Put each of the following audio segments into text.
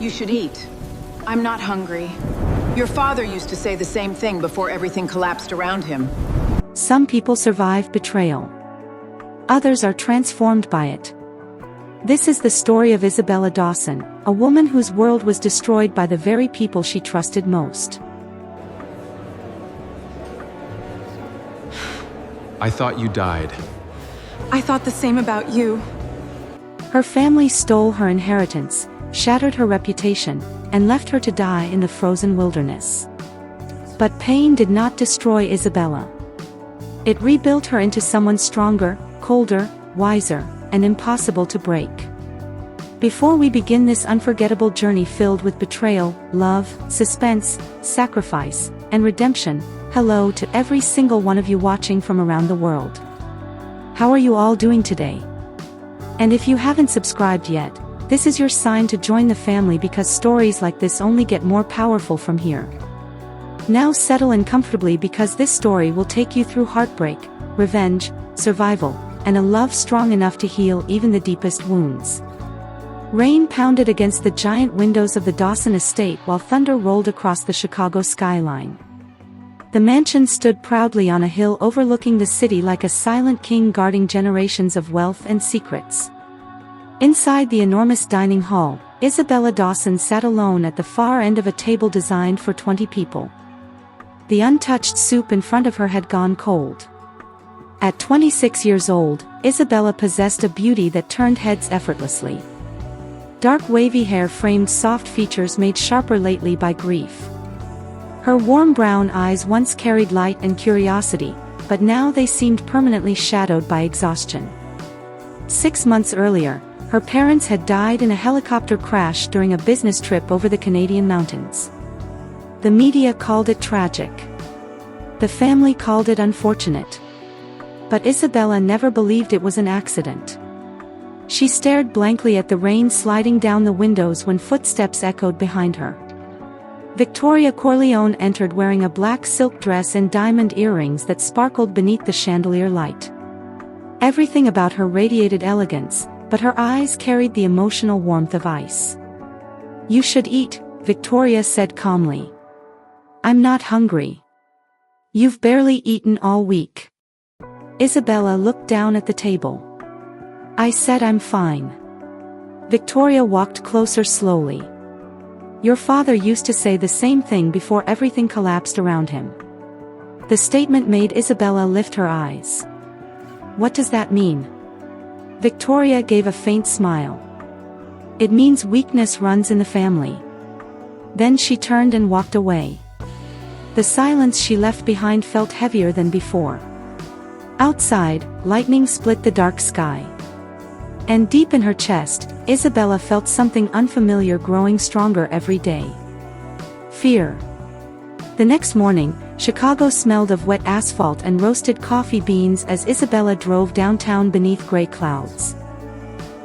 You should eat. I'm not hungry. Your father used to say the same thing before everything collapsed around him. Some people survive betrayal. Others are transformed by it. This is the story of Isabella Dawson, a woman whose world was destroyed by the very people she trusted most. I thought you died. I thought the same about you. Her family stole her inheritance, shattered her reputation, and left her to die in the frozen wilderness. But pain did not destroy Isabella. It rebuilt her into someone stronger, colder, wiser, and impossible to break. Before we begin this unforgettable journey filled with betrayal, love, suspense, sacrifice, and redemption, hello to every single one of you watching from around the world. How are you all doing today? And if you haven't subscribed yet, this is your sign to join the family because stories like this only get more powerful from here. Now settle in comfortably because this story will take you through heartbreak, revenge, survival, and a love strong enough to heal even the deepest wounds. Rain pounded against the giant windows of the Dawson estate while thunder rolled across the Chicago skyline. The mansion stood proudly on a hill overlooking the city like a silent king guarding generations of wealth and secrets. Inside the enormous dining hall, Isabella Dawson sat alone at the far end of a table designed for 20 people. The untouched soup in front of her had gone cold. At 26 years old, Isabella possessed a beauty that turned heads effortlessly. Dark wavy hair framed soft features made sharper lately by grief. Her warm brown eyes once carried light and curiosity, but now they seemed permanently shadowed by exhaustion. 6 months earlier, her parents had died in a helicopter crash during a business trip over the Canadian mountains. The media called it tragic. The family called it unfortunate. But Isabella never believed it was an accident. She stared blankly at the rain sliding down the windows when footsteps echoed behind her. Victoria Corleone entered wearing a black silk dress and diamond earrings that sparkled beneath the chandelier light. Everything about her radiated elegance, but her eyes carried the emotional warmth of ice. "You should eat," Victoria said calmly. "I'm not hungry." "You've barely eaten all week." Isabella looked down at the table. "I said I'm fine." Victoria walked closer slowly. "Your father used to say the same thing before everything collapsed around him." The statement made Isabella lift her eyes. "What does that mean?" Victoria gave a faint smile. "It means weakness runs in the family." Then she turned and walked away. The silence she left behind felt heavier than before. Outside, lightning split the dark sky. And deep in her chest, Isabella felt something unfamiliar growing stronger every day. Fear. The next morning, Chicago smelled of wet asphalt and roasted coffee beans as Isabella drove downtown beneath gray clouds.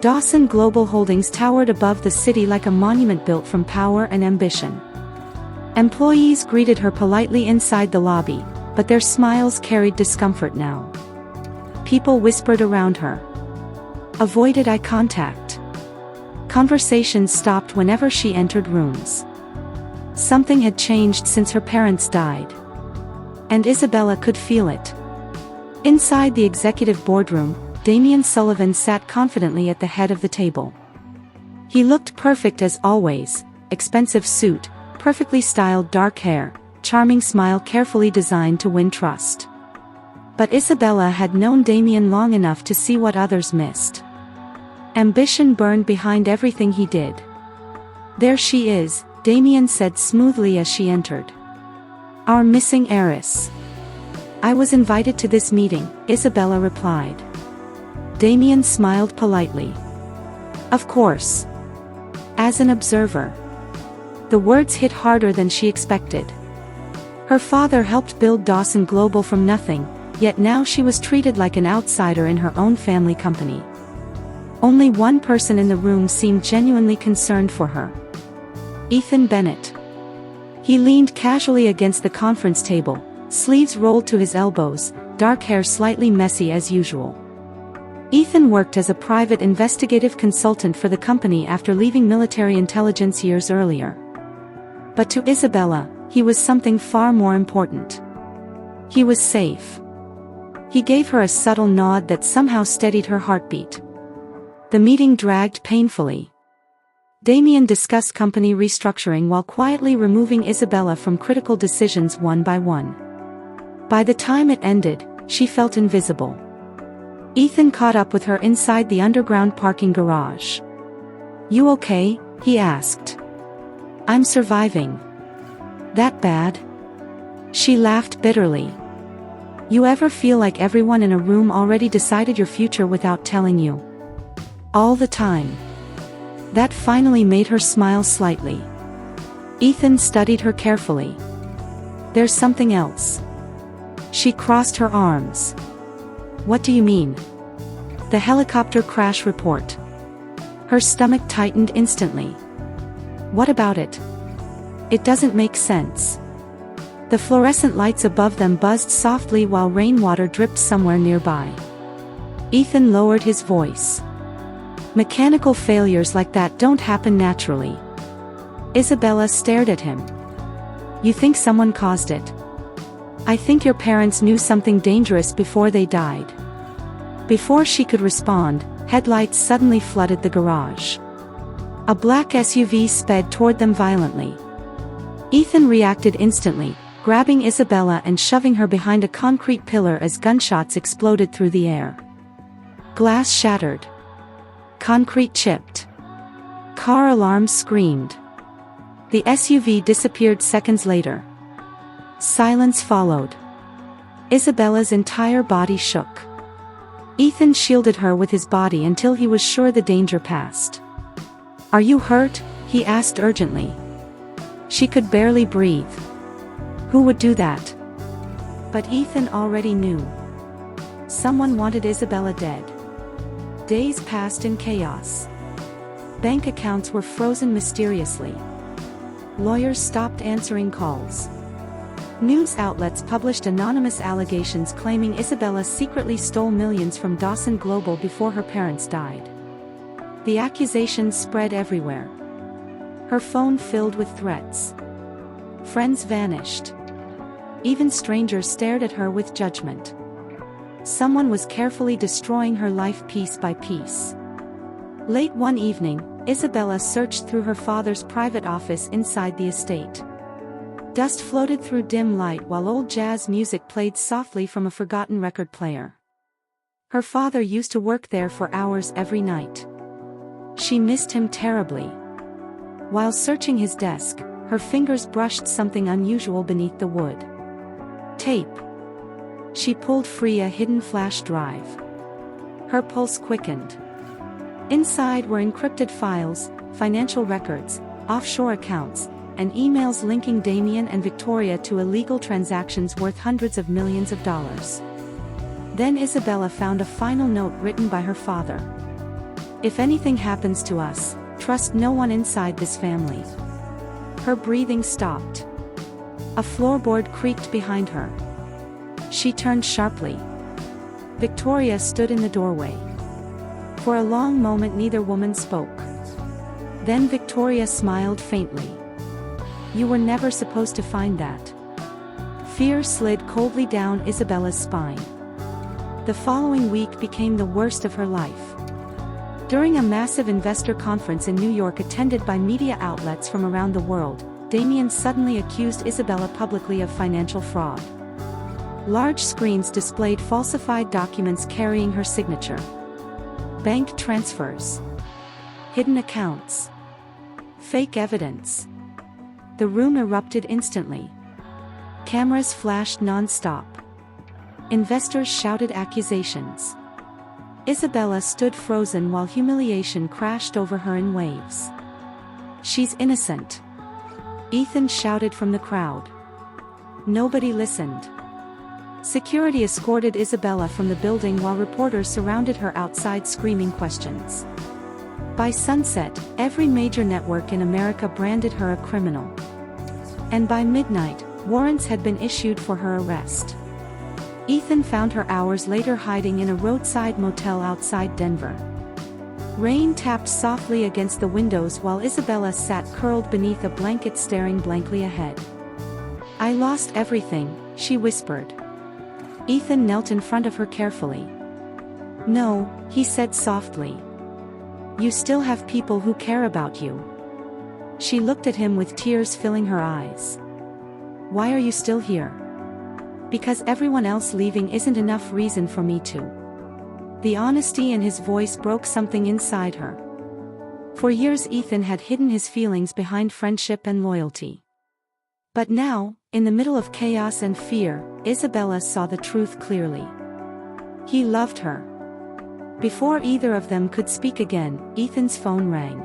Dawson Global Holdings towered above the city like a monument built from power and ambition. Employees greeted her politely inside the lobby, but their smiles carried discomfort now. People whispered around her. Avoided eye contact. Conversations stopped whenever she entered rooms. Something had changed since her parents died. And Isabella could feel it. Inside the executive boardroom, Damian Sullivan sat confidently at the head of the table. He looked perfect as always, expensive suit, perfectly styled dark hair, charming smile carefully designed to win trust. But Isabella had known Damian long enough to see what others missed. Ambition burned behind everything he did. "There she is," Damian said smoothly as she entered. "Our missing heiress." "I was invited to this meeting," Isabella replied. Damian smiled politely. "Of course. As an observer." The words hit harder than she expected. Her father helped build Dawson Global from nothing, yet now she was treated like an outsider in her own family company. Only one person in the room seemed genuinely concerned for her. Ethan Bennett. He leaned casually against the conference table, sleeves rolled to his elbows, dark hair slightly messy as usual. Ethan worked as a private investigative consultant for the company after leaving military intelligence years earlier. But to Isabella, he was something far more important. He was safe. He gave her a subtle nod that somehow steadied her heartbeat. The meeting dragged painfully. Damien discussed company restructuring while quietly removing Isabella from critical decisions one by one. By the time it ended, she felt invisible. Ethan caught up with her inside the underground parking garage. "You okay?" he asked. "I'm surviving." "That bad?" She laughed bitterly. "You ever feel like everyone in a room already decided your future without telling you?" "All the time." That finally made her smile slightly. Ethan studied her carefully. "There's something else." She crossed her arms. "What do you mean?" "The helicopter crash report." Her stomach tightened instantly. "What about it?" "It doesn't make sense." The fluorescent lights above them buzzed softly while rainwater dripped somewhere nearby. Ethan lowered his voice. "Mechanical failures like that don't happen naturally." Isabella stared at him. "You think someone caused it?" "I think your parents knew something dangerous before they died." Before she could respond, headlights suddenly flooded the garage. A black SUV sped toward them violently. Ethan reacted instantly, grabbing Isabella and shoving her behind a concrete pillar as gunshots exploded through the air. Glass shattered. Concrete chipped. Car alarms screamed. The SUV disappeared seconds later. Silence followed. Isabella's entire body shook. Ethan shielded her with his body until he was sure the danger passed. "Are you hurt?" he asked urgently. She could barely breathe. Who would do that? But Ethan already knew. Someone wanted Isabella dead. Days passed in chaos. Bank accounts were frozen mysteriously. Lawyers stopped answering calls. News outlets published anonymous allegations claiming Isabella secretly stole millions from Dawson Global before her parents died. The accusations spread everywhere. Her phone filled with threats. Friends vanished. Even strangers stared at her with judgment. Someone was carefully destroying her life piece by piece. Late one evening, Isabella searched through her father's private office inside the estate. Dust floated through dim light while old jazz music played softly from a forgotten record player. Her father used to work there for hours every night. She missed him terribly. While searching his desk, her fingers brushed something unusual beneath the wood. Tape. She pulled free a hidden flash drive. Her pulse quickened. Inside were encrypted files, financial records, offshore accounts, and emails linking Damien and Victoria to illegal transactions worth hundreds of millions of dollars. Then Isabella found a final note written by her father. "If anything happens to us, trust no one inside this family." Her breathing stopped. A floorboard creaked behind her. She turned sharply. Victoria stood in the doorway. For a long moment neither woman spoke. Then Victoria smiled faintly. "You were never supposed to find that." Fear slid coldly down Isabella's spine. The following week became the worst of her life. During a massive investor conference in New York attended by media outlets from around the world, Damien suddenly accused Isabella publicly of financial fraud. Large screens displayed falsified documents carrying her signature. Bank transfers. Hidden accounts. Fake evidence. The room erupted instantly. Cameras flashed non-stop. Investors shouted accusations. Isabella stood frozen while humiliation crashed over her in waves. "She's innocent," Ethan shouted from the crowd. Nobody listened. Security escorted Isabella from the building while reporters surrounded her outside screaming questions. By sunset, every major network in America branded her a criminal. And by midnight, warrants had been issued for her arrest. Ethan found her hours later hiding in a roadside motel outside Denver. Rain tapped softly against the windows while Isabella sat curled beneath a blanket staring blankly ahead. "I lost everything," she whispered. Ethan knelt in front of her carefully. "No," he said softly. "You still have people who care about you." She looked at him with tears filling her eyes. "Why are you still here?" "Because everyone else leaving isn't enough reason for me to." The honesty in his voice broke something inside her. For years Ethan had hidden his feelings behind friendship and loyalty. But now, in the middle of chaos and fear, Isabella saw the truth clearly. He loved her. Before either of them could speak again, Ethan's phone rang.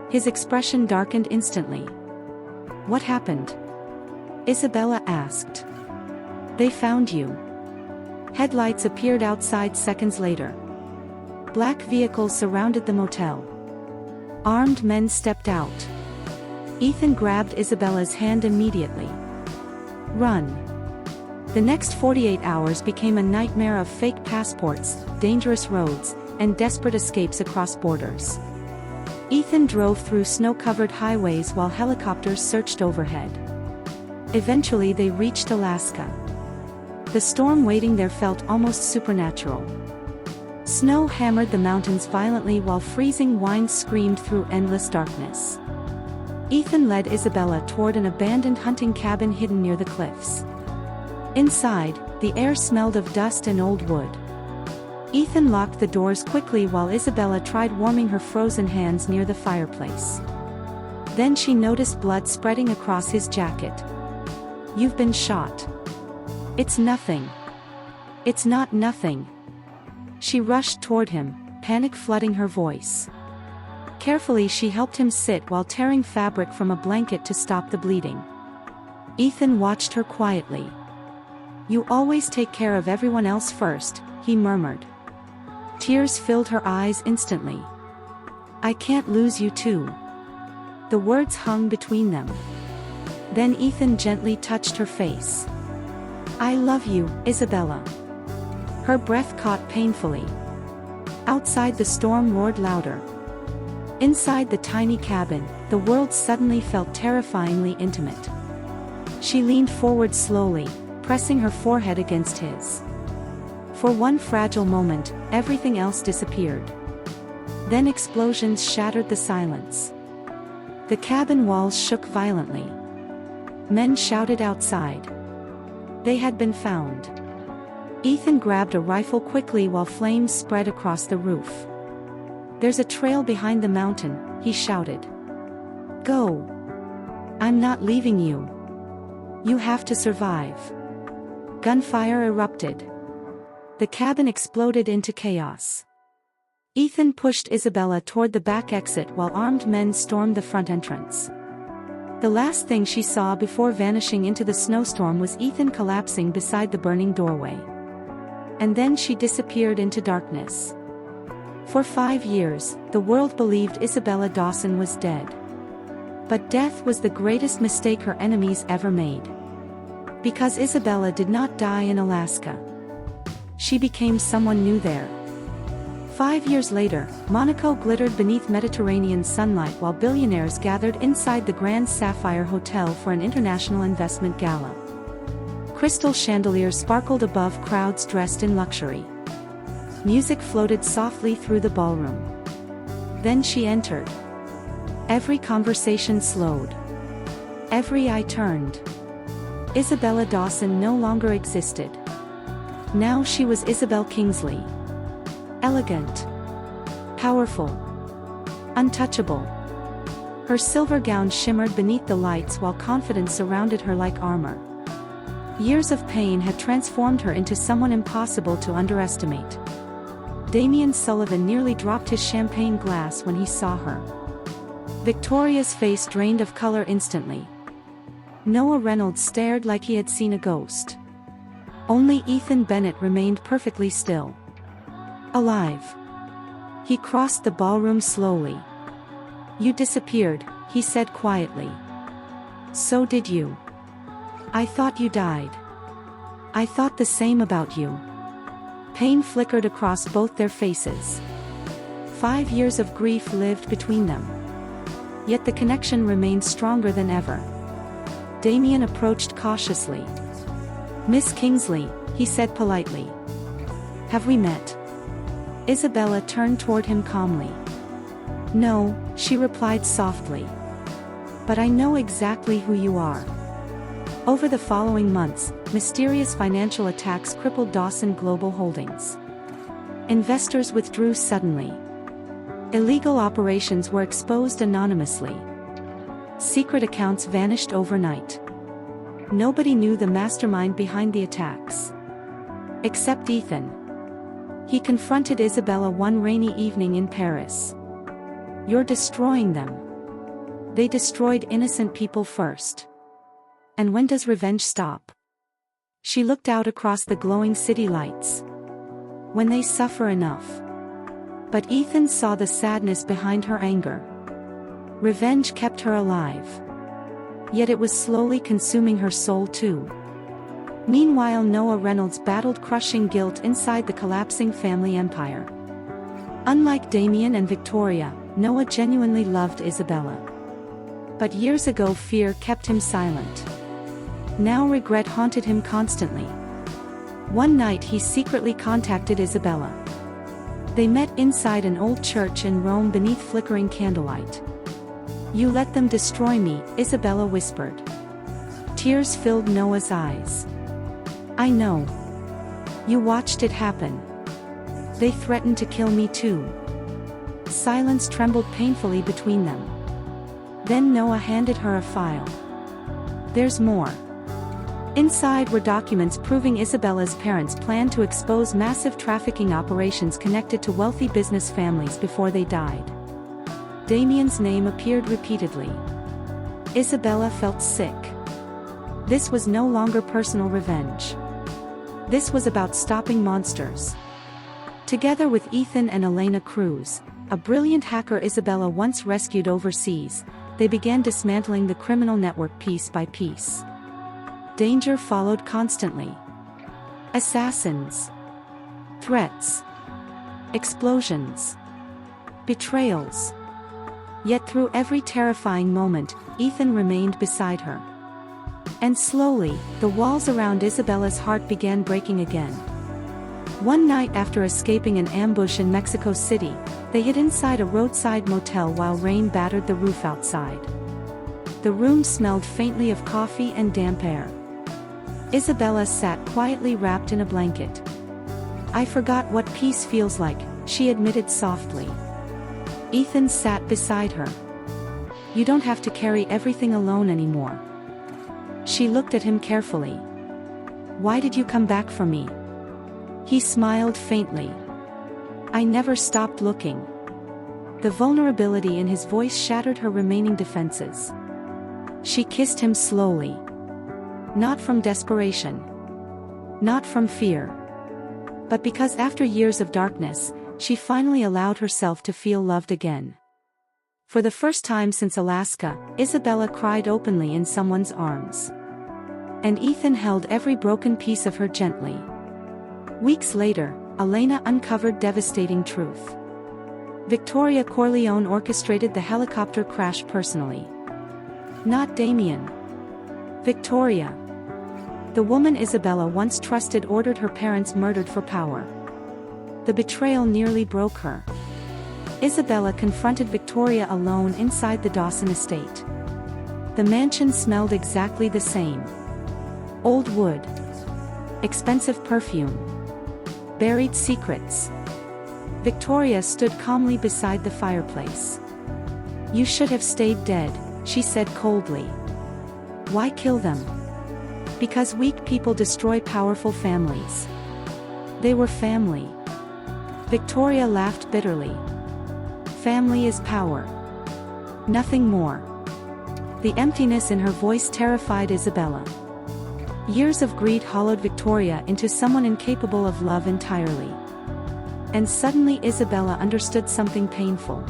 His expression darkened instantly. "What happened?" Isabella asked. "They found you." Headlights appeared outside seconds later. Black vehicles surrounded the motel. Armed men stepped out. Ethan grabbed Isabella's hand immediately. "Run." The next 48 hours became a nightmare of fake passports, dangerous roads, and desperate escapes across borders. Ethan drove through snow-covered highways while helicopters searched overhead. Eventually they reached Alaska. The storm waiting there felt almost supernatural. Snow hammered the mountains violently while freezing winds screamed through endless darkness. Ethan led Isabella toward an abandoned hunting cabin hidden near the cliffs. Inside, the air smelled of dust and old wood. Ethan locked the doors quickly while Isabella tried warming her frozen hands near the fireplace. Then she noticed blood spreading across his jacket. "You've been shot." "It's nothing." "It's not nothing." She rushed toward him, panic flooding her voice. Carefully she helped him sit while tearing fabric from a blanket to stop the bleeding. Ethan watched her quietly. "You always take care of everyone else first," he murmured. Tears filled her eyes instantly. "I can't lose you too." The words hung between them. Then Ethan gently touched her face. "I love you, Isabella." Her breath caught painfully. Outside the storm roared louder. Inside the tiny cabin, the world suddenly felt terrifyingly intimate. She leaned forward slowly, pressing her forehead against his. For one fragile moment, everything else disappeared. Then explosions shattered the silence. The cabin walls shook violently. Men shouted outside. They had been found. Ethan grabbed a rifle quickly while flames spread across the roof. "There's a trail behind the mountain," he shouted. "Go. I'm not leaving you. You have to survive." Gunfire erupted. The cabin exploded into chaos. Ethan pushed Isabella toward the back exit while armed men stormed the front entrance. The last thing she saw before vanishing into the snowstorm was Ethan collapsing beside the burning doorway. And then she disappeared into darkness. For 5 years, the world believed Isabella Dawson was dead. But death was the greatest mistake her enemies ever made. Because Isabella did not die in Alaska. She became someone new there. 5 years later, Monaco glittered beneath Mediterranean sunlight while billionaires gathered inside the Grand Sapphire Hotel for an international investment gala. Crystal chandeliers sparkled above crowds dressed in luxury. Music floated softly through the ballroom. Then she entered. Every conversation slowed. Every eye turned. Isabella Dawson no longer existed. Now she was Isabel Kingsley. Elegant. Powerful. Untouchable. Her silver gown shimmered beneath the lights while confidence surrounded her like armor. Years of pain had transformed her into someone impossible to underestimate. Damien Sullivan nearly dropped his champagne glass when he saw her. Victoria's face drained of color instantly. Noah Reynolds stared like he had seen a ghost. Only Ethan Bennett remained perfectly still. Alive. He crossed the ballroom slowly. "You disappeared," he said quietly. "So did you. I thought you died." I thought the same about you. Pain flickered across both their faces. 5 years of grief lived between them. Yet the connection remained stronger than ever. Damien approached cautiously. "Miss Kingsley," he said politely. "Have we met?" Isabella turned toward him calmly. "No," she replied softly. "But I know exactly who you are." Over the following months, mysterious financial attacks crippled Dawson Global Holdings. Investors withdrew suddenly. Illegal operations were exposed anonymously. Secret accounts vanished overnight. Nobody knew the mastermind behind the attacks. Except Ethan. He confronted Isabella one rainy evening in Paris. "You're destroying them. They destroyed innocent people first. And when does revenge stop?" She looked out across the glowing city lights. "When they suffer enough." But Ethan saw the sadness behind her anger. Revenge kept her alive. Yet it was slowly consuming her soul too. Meanwhile, Noah Reynolds battled crushing guilt inside the collapsing family empire. Unlike Damien and Victoria, Noah genuinely loved Isabella. But years ago fear kept him silent. Now regret haunted him constantly. One night he secretly contacted Isabella. They met inside an old church in Rome beneath flickering candlelight. "You let them destroy me," Isabella whispered. Tears filled Noah's eyes. "I know. You watched it happen. They threatened to kill me too." Silence trembled painfully between them. Then Noah handed her a file. "There's more." Inside were documents proving Isabella's parents planned to expose massive trafficking operations connected to wealthy business families before they died. Damien's name appeared repeatedly. Isabella felt sick. This was no longer personal revenge. This was about stopping monsters. Together with Ethan and Elena Cruz, a brilliant hacker Isabella once rescued overseas, they began dismantling the criminal network piece by piece. Danger followed constantly. Assassins. Threats. Explosions. Betrayals. Yet through every terrifying moment, Ethan remained beside her. And slowly, the walls around Isabella's heart began breaking again. One night after escaping an ambush in Mexico City, they hid inside a roadside motel while rain battered the roof outside. The room smelled faintly of coffee and damp air. Isabella sat quietly wrapped in a blanket. "I forgot what peace feels like," she admitted softly. Ethan sat beside her. "You don't have to carry everything alone anymore." She looked at him carefully. "Why did you come back for me?" He smiled faintly. "I never stopped looking." The vulnerability in his voice shattered her remaining defenses. She kissed him slowly. Not from desperation. Not from fear. But because after years of darkness, she finally allowed herself to feel loved again. For the first time since Alaska, Isabella cried openly in someone's arms. And Ethan held every broken piece of her gently. Weeks later, Elena uncovered devastating truth. Victoria Corleone orchestrated the helicopter crash personally. Not Damien. Victoria. The woman Isabella once trusted ordered her parents murdered for power. The betrayal nearly broke her. Isabella confronted Victoria alone inside the Dawson estate. The mansion smelled exactly the same. Old wood. Expensive perfume. Buried secrets. Victoria stood calmly beside the fireplace. "You should have stayed dead," she said coldly. "Why kill them?" "Because weak people destroy powerful families." They were family. Victoria laughed bitterly. "Family is power. Nothing more." The emptiness in her voice terrified Isabella. Years of greed hollowed Victoria into someone incapable of love entirely. And suddenly Isabella understood something painful.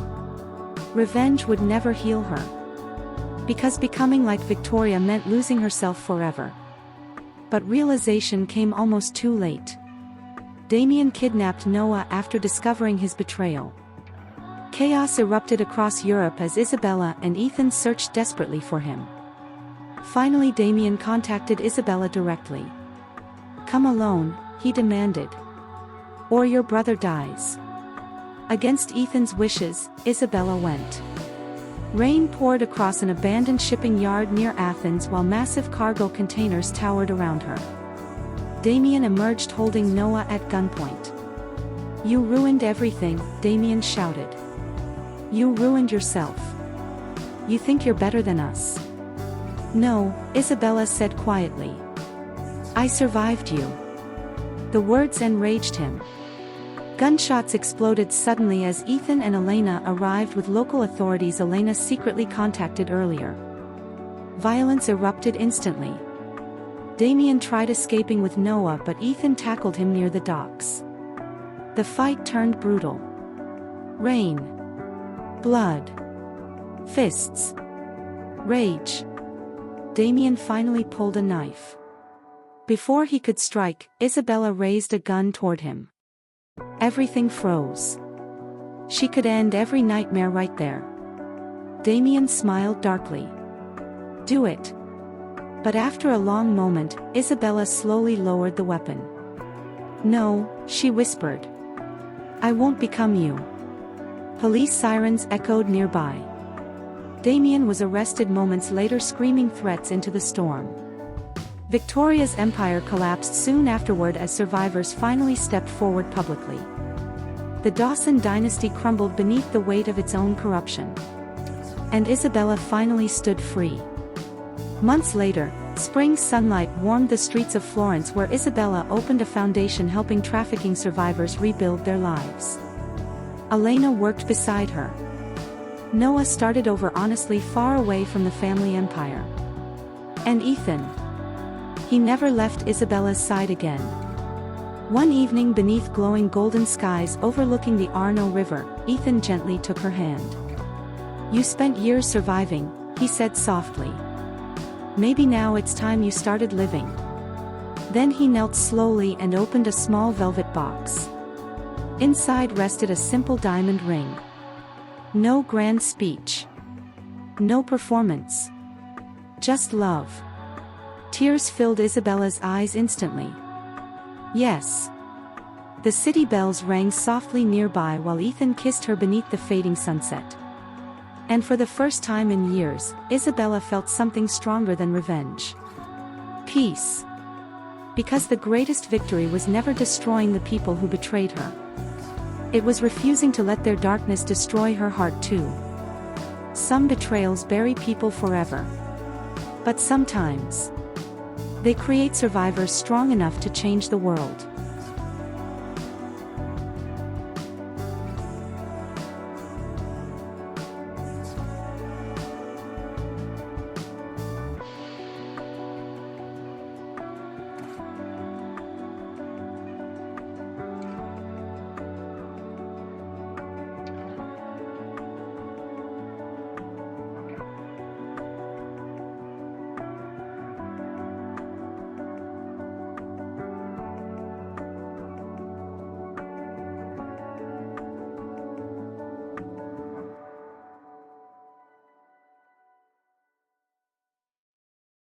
Revenge would never heal her. Because becoming like Victoria meant losing herself forever. But realization came almost too late. Damien kidnapped Noah after discovering his betrayal. Chaos erupted across Europe as Isabella and Ethan searched desperately for him. Finally, Damien contacted Isabella directly. "Come alone," he demanded. "Or your brother dies." Against Ethan's wishes, Isabella went. Rain poured across an abandoned shipping yard near Athens while massive cargo containers towered around her. Damien emerged holding Noah at gunpoint. "You ruined everything," Damien shouted. "You ruined yourself. You think you're better than us." "No," Isabella said quietly. "I survived you." The words enraged him. Gunshots exploded suddenly as Ethan and Elena arrived with local authorities Elena secretly contacted earlier. Violence erupted instantly. Damien tried escaping with Noah, but Ethan tackled him near the docks. The fight turned brutal. Rain. Blood. Fists. Rage. Damien finally pulled a knife. Before he could strike, Isabella raised a gun toward him. Everything froze. She could end every nightmare right there. Damien smiled darkly. "Do it." But after a long moment, Isabella slowly lowered the weapon. "No," she whispered. "I won't become you." Police sirens echoed nearby. Damien was arrested moments later, screaming threats into the storm. Victoria's empire collapsed soon afterward as survivors finally stepped forward publicly. The Dawson dynasty crumbled beneath the weight of its own corruption. And Isabella finally stood free. Months later, spring sunlight warmed the streets of Florence, where Isabella opened a foundation helping trafficking survivors rebuild their lives. Elena worked beside her. Noah started over honestly, far away from the family empire. And Ethan. He never left Isabella's side again. One evening, beneath glowing golden skies overlooking the Arno River, Ethan gently took her hand. "You spent years surviving," he said softly. "Maybe now it's time you started living." Then he knelt slowly and opened a small velvet box. Inside rested a simple diamond ring. No grand speech. No performance. Just love. Tears filled Isabella's eyes instantly. Yes. The city bells rang softly nearby while Ethan kissed her beneath the fading sunset. And for the first time in years, Isabella felt something stronger than revenge. Peace. Because the greatest victory was never destroying the people who betrayed her. It was refusing to let their darkness destroy her heart too. Some betrayals bury people forever. But sometimes they create survivors strong enough to change the world.